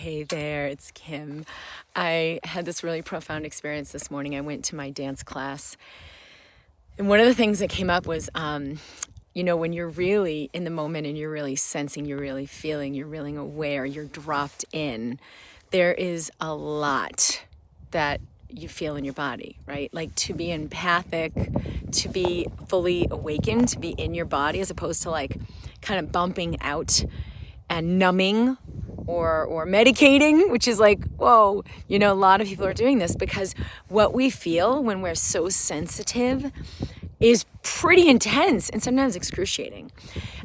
Hey there, it's Kim. I had this really profound experience this morning. I went to my dance class, and one of the things that came up was, when you're really in the moment and you're really sensing, you're really feeling, you're really aware, you're dropped in, there is a lot that you feel in your body, right? Like to be empathic, to be fully awakened, to be in your body as opposed to like kind of bumping out and numbing or medicating, which is like, whoa, a lot of people are doing this because what we feel when we're so sensitive is pretty intense and sometimes excruciating.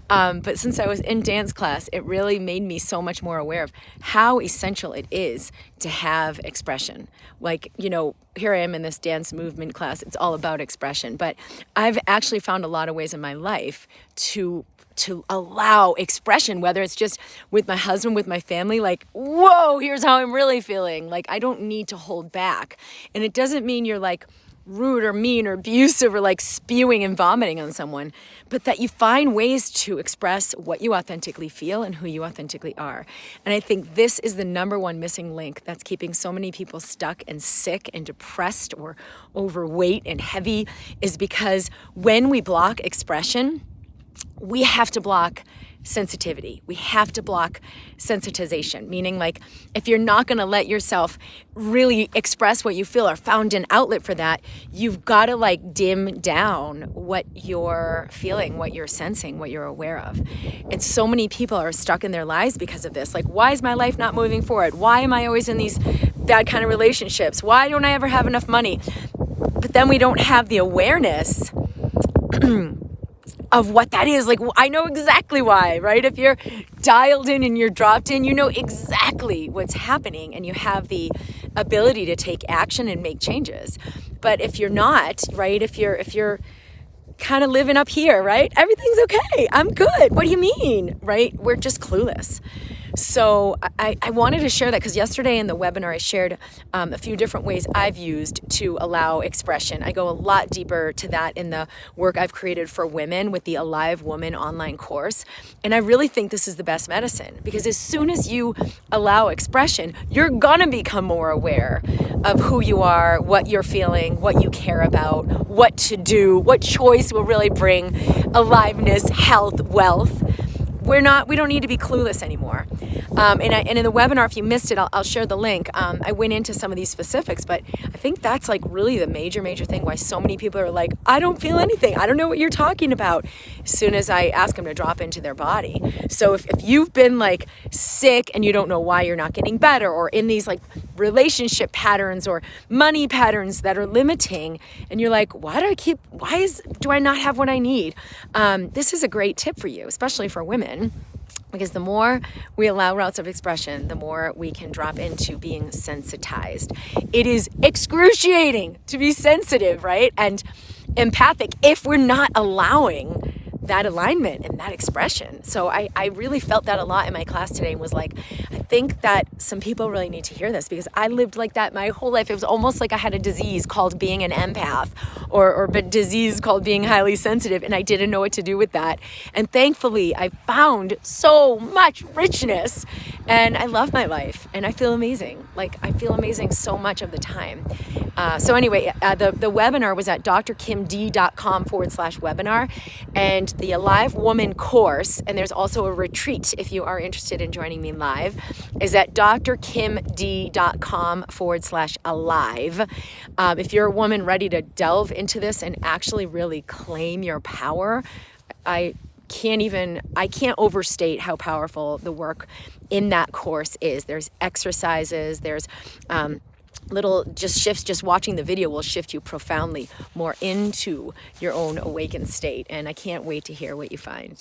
But since I was in dance class, it really made me so much more aware of how essential it is to have expression. Like, here I am in this dance movement class. It's all about expression. But I've actually found a lot of ways in my life to allow expression, whether it's just with my husband, with my family, like, whoa, here's how I'm really feeling. Like, I don't need to hold back. And it doesn't mean you're like rude or mean or abusive or like spewing and vomiting on someone, but that you find ways to express what you authentically feel and who you authentically are. And I think this is the number one missing link that's keeping so many people stuck and sick and depressed or overweight and heavy, is because when we block expression, we have to block sensitivity. We have to block sensitization, meaning like if you're not going to let yourself really express what you feel or found an outlet for that, you've got to like dim down what you're feeling, what you're sensing, what you're aware of. And so many people are stuck in their lives because of this. Like, why is my life not moving forward? Why am I always in these bad kind of relationships? Why don't I ever have enough money? But then we don't have the awareness of what that is. Like, I know exactly why, right? If you're dialed in and you're dropped in, you know exactly what's happening and you have the ability to take action and make changes. But if you're not, right? If you're kind of living up here, right? Everything's okay. I'm good. What do you mean, right? We're just clueless. So I wanted to share that because yesterday in the webinar, I shared a few different ways I've used to allow expression. I go a lot deeper to that in the work I've created for women with the Alive Woman online course. And I really think this is the best medicine because as soon as you allow expression, you're going to become more aware of who you are, what you're feeling, what you care about, what to do, what choice will really bring aliveness, health, wealth. We don't need to be clueless anymore. And in the webinar, if you missed it, I'll share the link. I went into some of these specifics, but I think that's like really the major thing why so many people are like, I don't feel anything. I don't know what you're talking about. As soon as I ask them to drop into their body. So if you've been like sick and you don't know why you're not getting better, or in these like relationship patterns or money patterns that are limiting, and you're like, do I not have what I need? This is a great tip for you, especially for women. Because the more we allow routes of expression, the more we can drop into being sensitized. It is excruciating to be sensitive, right? And empathic if we're not allowing that alignment and that expression. So I really felt that a lot in my class today and was like, I think that some people really need to hear this because I lived like that my whole life. It was almost like I had a disease called being an empath or a disease called being highly sensitive, and I didn't know what to do with that. And thankfully, I found so much richness and I love my life and I feel amazing. Like I feel amazing so much of the time. So anyway, the webinar was at drkimd.com/webinar, and the Alive Woman course, and there's also a retreat if you are interested in joining me live, is at drkimd.com/alive. If you're a woman ready to delve into this and actually really claim your power, I can't overstate how powerful the work in that course is. There's exercises, there's little just shifts. Just watching the video will shift you profoundly more into your own awakened state. And I can't wait to hear what you find.